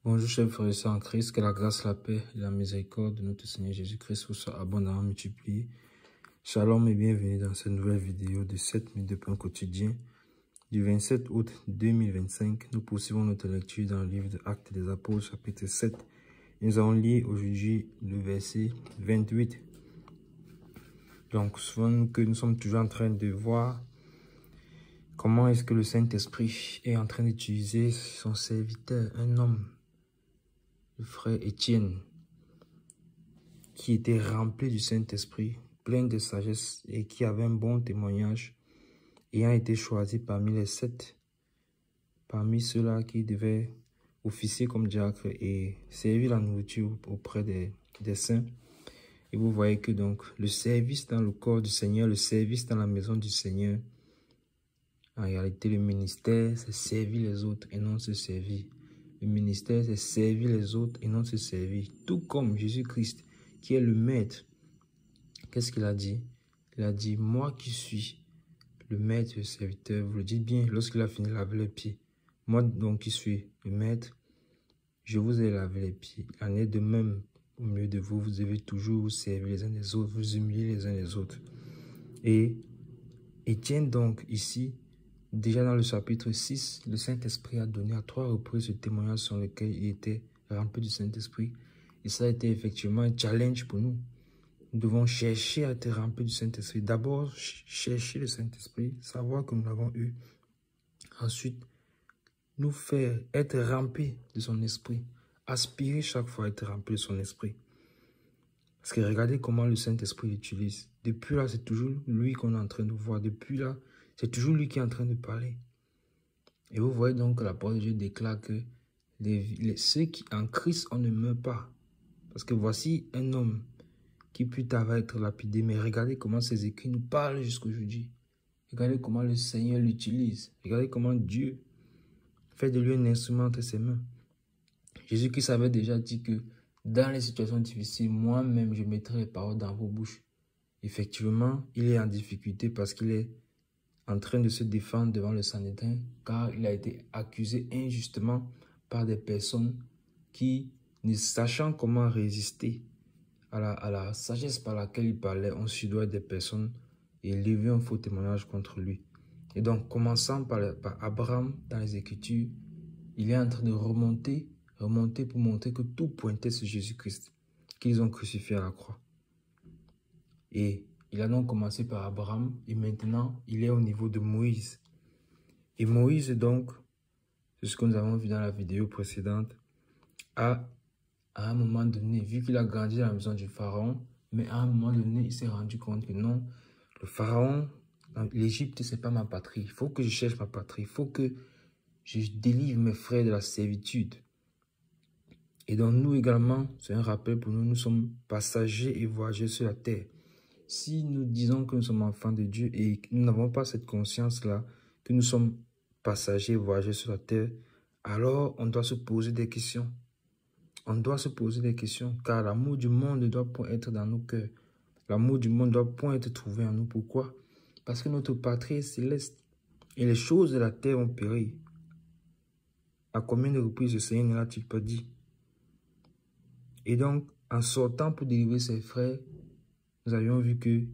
Bonjour chers frères et sœurs en Christ, que la grâce, la paix et la miséricorde de notre Seigneur Jésus-Christ vous soient abondamment multipliées. Shalom et bienvenue dans cette nouvelle vidéo de 7 minutes de pain quotidien. Du 27 août 2025, nous poursuivons notre lecture dans le livre de Actes des Apôtres, chapitre 7. Nous allons lire aujourd'hui le verset 28. Donc, souvent que nous sommes toujours en train de voir comment est-ce que le Saint-Esprit est en train d'utiliser son serviteur, un homme, le frère Étienne, qui était rempli du Saint-Esprit, plein de sagesse et qui avait un bon témoignage, ayant été choisi parmi les 7, parmi ceux-là qui devaient officier comme diacre et servir la nourriture auprès des saints. Et vous voyez que donc le service dans le corps du Seigneur, le service dans la maison du Seigneur, en réalité le ministère c'est servir les autres et non se servir. Le ministère c'est servir les autres et non se servir. Tout comme Jésus-Christ qui est le maître. Qu'est-ce qu'il a dit? Il a dit, moi qui suis le maître et le serviteur, vous le dites bien, lorsqu'il a fini de laver les pieds. Moi donc qui suis le maître, je vous ai lavé les pieds. Il en est de même au milieu de vous, vous devez toujours vous servir les uns les autres, vous humilier les uns les autres. Et Étienne donc ici, déjà dans le chapitre 6, le Saint-Esprit a donné à 3 reprises ce témoignage sur lequel il était rempli du Saint-Esprit. Et ça a été effectivement un challenge pour nous. Nous devons chercher à être remplis du Saint-Esprit. D'abord, chercher le Saint-Esprit, savoir que nous l'avons eu. Ensuite, nous faire être remplis de son esprit. Aspirer chaque fois à être remplis de son esprit. Parce que regardez comment le Saint-Esprit l'utilise. Depuis là, c'est toujours lui qu'on est en train de voir. Depuis là, c'est toujours lui qui est en train de parler. Et vous voyez donc que la parole de Dieu déclare que ceux qui en Christ, on ne meurt pas. Parce que voici un homme qui plus tard va être lapidé. Mais regardez comment ces écrits nous parlent jusqu'aujourd'hui. Regardez comment le Seigneur l'utilise. Regardez comment Dieu fait de lui un instrument entre ses mains. Jésus-Christ avait déjà dit que dans les situations difficiles, moi-même, je mettrai les paroles dans vos bouches. Effectivement, il est en difficulté parce qu'il est en train de se défendre devant le Sanhédrin, car il a été accusé injustement par des personnes qui, ne sachant comment résister à la sagesse par laquelle il parlait, on sudoit des personnes et lever un faux témoignage contre lui. Et donc, commençant par Abraham dans les Écritures, il est en train de remonter pour montrer que tout pointait sur Jésus-Christ, qu'ils ont crucifié à la croix. Et il a donc commencé par Abraham et maintenant, il est au niveau de Moïse. Et Moïse, donc, c'est ce que nous avons vu dans la vidéo précédente, à un moment donné, vu qu'il a grandi dans la maison du Pharaon, mais à un moment donné, il s'est rendu compte que non, le Pharaon, l'Égypte, ce n'est pas ma patrie. Il faut que je cherche ma patrie. Il faut que je délivre mes frères de la servitude. Et donc nous également, c'est un rappel pour nous, nous sommes passagers et voyageurs sur la terre. Si nous disons que nous sommes enfants de Dieu et que nous n'avons pas cette conscience-là, que nous sommes passagers et voyageurs sur la terre, alors on doit se poser des questions. On doit se poser des questions, car l'amour du monde ne doit point être dans nos cœurs. L'amour du monde ne doit point être trouvé en nous. Pourquoi? Parce que notre patrie est céleste et les choses de la terre ont péri. À combien de reprises le Seigneur ne l'a-t-il pas dit? Et donc, en sortant pour délivrer ses frères, nous avions vu qu'il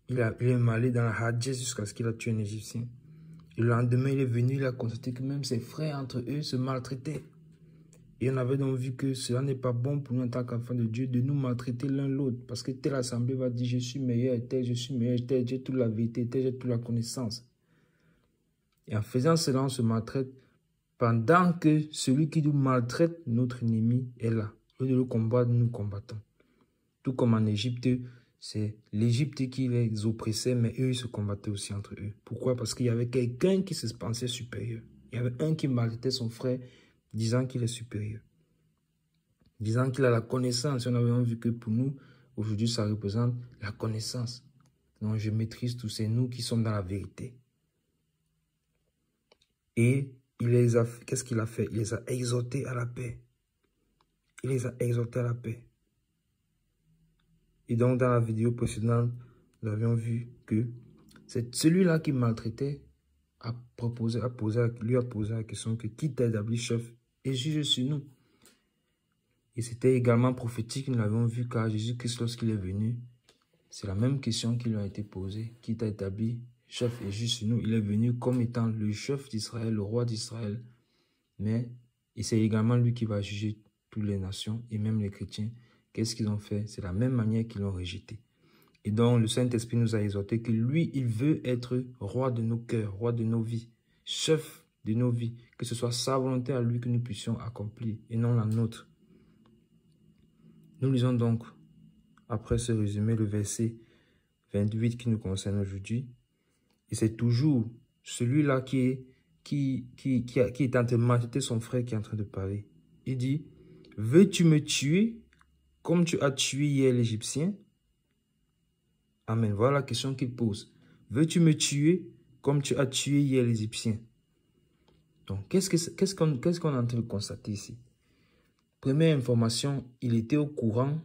est allé dans la Hadjès jusqu'à ce qu'il a tué un Égyptien. Et le lendemain, il est venu, il a constaté que même ses frères entre eux se maltraitaient. Et on avait donc vu que cela n'est pas bon pour nous en tant qu'enfants de Dieu de nous maltraiter l'un l'autre. Parce que telle assemblée va dire je suis meilleur, tel je suis meilleur, tel j'ai toute la vérité, tel j'ai toute la connaissance. Et en faisant cela, on se maltraite pendant que celui qui nous maltraite, notre ennemi, est là. Au lieu de le combattre, nous combattons. Tout comme en Égypte, c'est l'Égypte qui les oppressait, mais eux, ils se combattaient aussi entre eux. Pourquoi? Parce qu'il y avait quelqu'un qui se pensait supérieur. Il y avait un qui maltraitait son frère, disant qu'il est supérieur. Disant qu'il a la connaissance. On avait vu que pour nous, aujourd'hui, ça représente la connaissance. Donc, je maîtrise tout. C'est nous qui sommes dans la vérité. Et qu'est-ce qu'il a fait? Il les a exhortés à la paix. Il les a exhortés à la paix. Et donc, dans la vidéo précédente, nous avions vu que c'est celui-là qui maltraitait lui a posé la question que qui t'a établi chef et juge sur nous. Et c'était également prophétique, nous l'avons vu, car Jésus-Christ, lorsqu'il est venu, c'est la même question qui lui a été posée, qui t'a établi chef et juge sur nous. Il est venu comme étant le chef d'Israël, le roi d'Israël. Mais c'est également lui qui va juger toutes les nations et même les chrétiens. Qu'est-ce qu'ils ont fait? C'est la même manière qu'ils l'ont rejeté. Et donc, le Saint-Esprit nous a exhorté que lui, il veut être roi de nos cœurs, roi de nos vies, chef de nos vies. Que ce soit sa volonté à lui que nous puissions accomplir et non la nôtre. Nous lisons donc, après ce résumé, le verset 28 qui nous concerne aujourd'hui. Et c'est toujours celui-là qui est en train de maltraiter son frère qui est en train de parler. Il dit, « Veux-tu me tuer comme tu as tué hier l'Égyptien ?» Amen. Voilà la question qu'il pose. « Veux-tu me tuer comme tu as tué hier l'Égyptien ?» Donc, qu'est-ce qu'on est en train de constater ici? Première information, il était au courant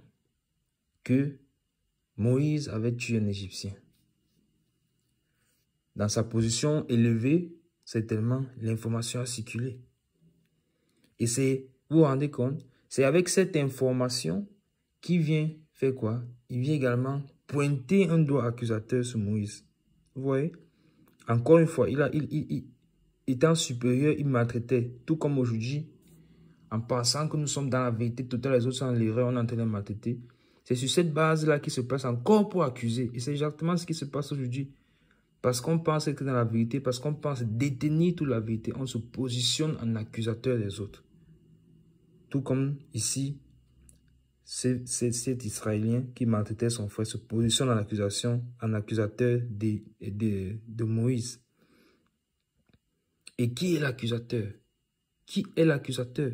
que Moïse avait tué un Égyptien. Dans sa position élevée, certainement, l'information a circulé. Et vous vous rendez compte, c'est avec cette information qu'il vient faire quoi? Il vient également pointer un doigt accusateur sur Moïse. Vous voyez? Encore une fois, étant supérieur, il maltraitait, tout comme aujourd'hui, en pensant que nous sommes dans la vérité totale, les autres sont dans l'erreur, on est en train de maltraiter. C'est sur cette base-là qu'il se place encore pour accuser. Et c'est exactement ce qui se passe aujourd'hui. Parce qu'on pense être dans la vérité, parce qu'on pense détenir toute la vérité, on se positionne en accusateur des autres. Tout comme ici, cet Israélien qui maltraitait son frère se positionne en accusateur de Moïse. Et qui est l'accusateur? Qui est l'accusateur?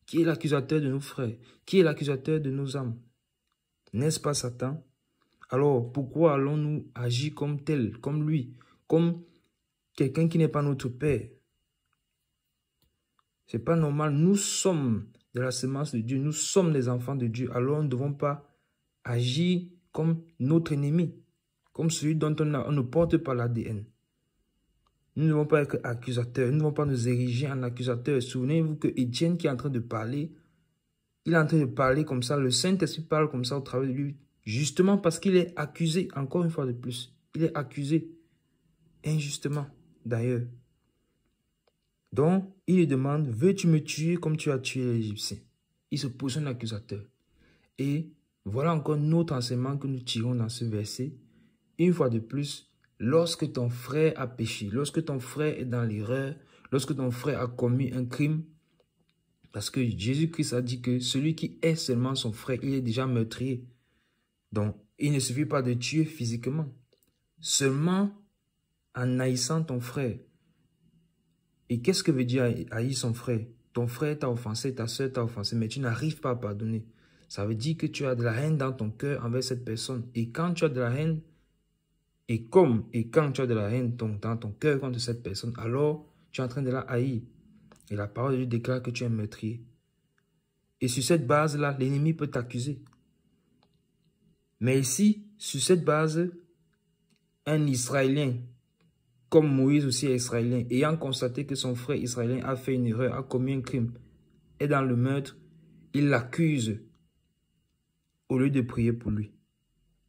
Qui est l'accusateur de nos frères? Qui est l'accusateur de nos âmes? N'est-ce pas Satan? Alors, pourquoi allons-nous agir comme tel, comme lui, comme quelqu'un qui n'est pas notre Père? Ce n'est pas normal. Nous sommes de la semence de Dieu. Nous sommes des enfants de Dieu. Alors, nous ne devons pas agir comme notre ennemi, comme celui dont on ne porte pas l'ADN. Nous ne devons pas être accusateurs. Nous ne devons pas nous ériger en accusateurs. Souvenez-vous que Étienne qui est en train de parler, il est en train de parler comme ça. Le Saint-Esprit parle comme ça au travers de lui. Justement parce qu'il est accusé, encore une fois de plus. Il est accusé injustement, d'ailleurs. Donc, il lui demande, veux-tu me tuer comme tu as tué l'Égyptien? Il se positionne accusateur. Et voilà encore notre enseignement que nous tirons dans ce verset. Une fois de plus, lorsque ton frère a péché, lorsque ton frère est dans l'erreur, lorsque ton frère a commis un crime, parce que Jésus-Christ a dit que celui qui est seulement son frère, il est déjà meurtrier. Donc, il ne suffit pas de tuer physiquement. Seulement en haïssant ton frère. Et qu'est-ce que veut dire haïr son frère? Ton frère t'a offensé, ta soeur t'a offensé, mais tu n'arrives pas à pardonner. Ça veut dire que tu as de la haine dans ton cœur envers cette personne. Et quand tu as de la haine, quand tu as de la haine dans ton cœur contre cette personne, alors tu es en train de la haïr. Et la parole de Dieu déclare que tu es meurtrier. Et sur cette base-là, l'ennemi peut t'accuser. Mais ici, sur cette base, un Israélien, comme Moïse aussi est Israélien, ayant constaté que son frère Israélien a fait une erreur, a commis un crime, est dans le meurtre, il l'accuse au lieu de prier pour lui.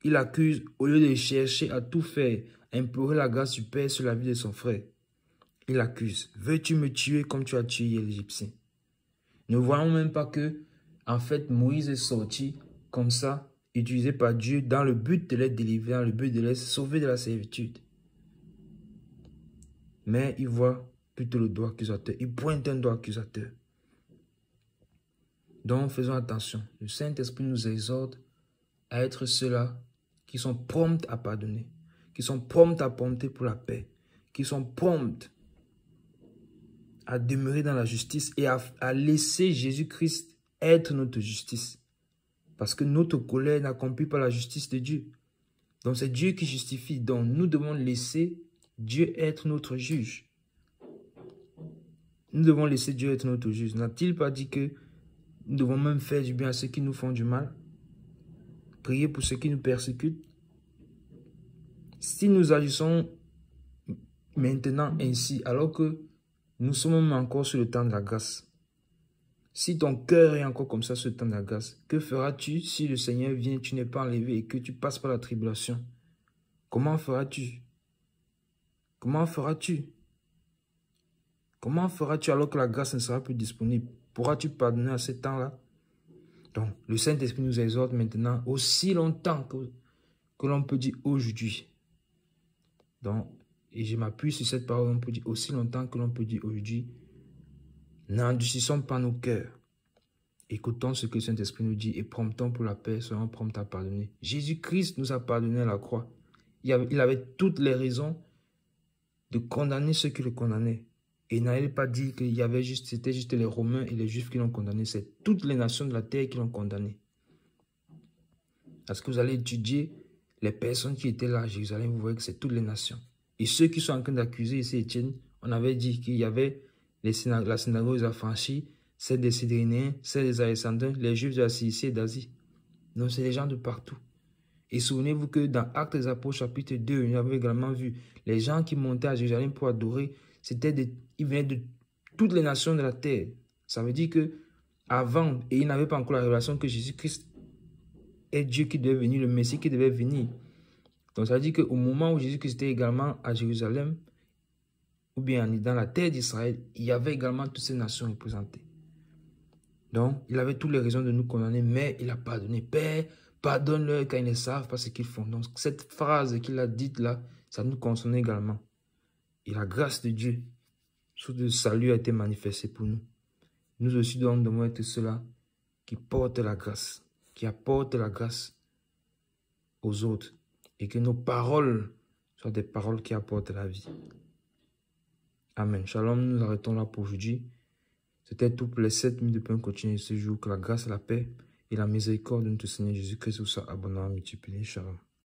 Il l'accuse au lieu de chercher à tout faire, à implorer la grâce du Père sur la vie de son frère. Il l'accuse. Veux-tu me tuer comme tu as tué l'Égyptien? Ne voyons même pas que, en fait, Moïse est sorti comme ça, utilisé par Dieu dans le but de les délivrer, dans le but de les sauver de la servitude. Mais il voit plutôt le doigt accusateur. Il pointe un doigt accusateur. Donc, faisons attention. Le Saint-Esprit nous exhorte à être ceux-là qui sont prompts à pardonner, qui sont prompts à prompter pour la paix, qui sont prompts à demeurer dans la justice et à laisser Jésus-Christ être notre justice. Parce que notre colère n'accomplit pas la justice de Dieu. Donc c'est Dieu qui justifie. Donc nous devons laisser Dieu être notre juge. Nous devons laisser Dieu être notre juge. N'a-t-il pas dit que nous devons même faire du bien à ceux qui nous font du mal? Prier pour ceux qui nous persécutent? Si nous agissons maintenant ainsi, alors que nous sommes encore sur le temps de la grâce, Si ton cœur est encore comme ça ce temps de la grâce, que feras-tu si le Seigneur vient, tu n'es pas enlevé et que tu passes par la tribulation? Comment feras-tu? Comment feras-tu? Comment feras-tu alors que la grâce ne sera plus disponible? Pourras-tu pardonner à ce temps-là? Donc, le Saint-Esprit nous exhorte maintenant aussi longtemps que l'on peut dire aujourd'hui. Donc, et je m'appuie sur cette parole, on peut dire aussi longtemps que l'on peut dire aujourd'hui. N'endurcissons pas nos cœurs. Écoutons ce que le Saint-Esprit nous dit et promptons pour la paix, soyons prompts à pardonner. Jésus-Christ nous a pardonné à la croix. Il avait toutes les raisons de condamner ceux qui le condamnaient. Et il n'allait pas dire que c'était juste les Romains et les Juifs qui l'ont condamné. C'est toutes les nations de la terre qui l'ont condamné. Parce que vous allez étudier les personnes qui étaient là à Jérusalem, vous voyez que c'est toutes les nations. Et ceux qui sont en train d'accuser ici Étienne, on avait dit qu'il y avait la synagogue des affranchis, celle des Cydrénéens, celle des Alexandrins, les Juifs de la Cilicie et d'Asie. Donc c'est des gens de partout. Et souvenez-vous que dans Actes des Apôtres chapitre 2, on avait également vu les gens qui montaient à Jérusalem pour adorer, ils venaient de toutes les nations de la terre. Ça veut dire que avant, et ils n'avaient pas encore la révélation que Jésus-Christ est Dieu qui devait venir, le Messie qui devait venir. Donc ça veut dire qu'au moment où Jésus-Christ était également à Jérusalem, ou bien dans la terre d'Israël, il y avait également toutes ces nations représentées. Donc, il avait toutes les raisons de nous condamner, mais il a pardonné. Père, pardonne-leur car ils ne savent pas ce qu'ils font. Donc, cette phrase qu'il a dite là, ça nous concerne également. Et la grâce de Dieu, sous le salut a été manifestée pour nous. Nous aussi devons être ceux-là qui portent la grâce, qui apportent la grâce aux autres. Et que nos paroles soient des paroles qui apportent la vie. Amen. Shalom, nous arrêtons là pour aujourd'hui. C'était tout pour les 7 minutes de pain continu ce jour. Que la grâce, la paix et la miséricorde de notre Seigneur Jésus-Christ vous soient abondamment multipliés. Shalom.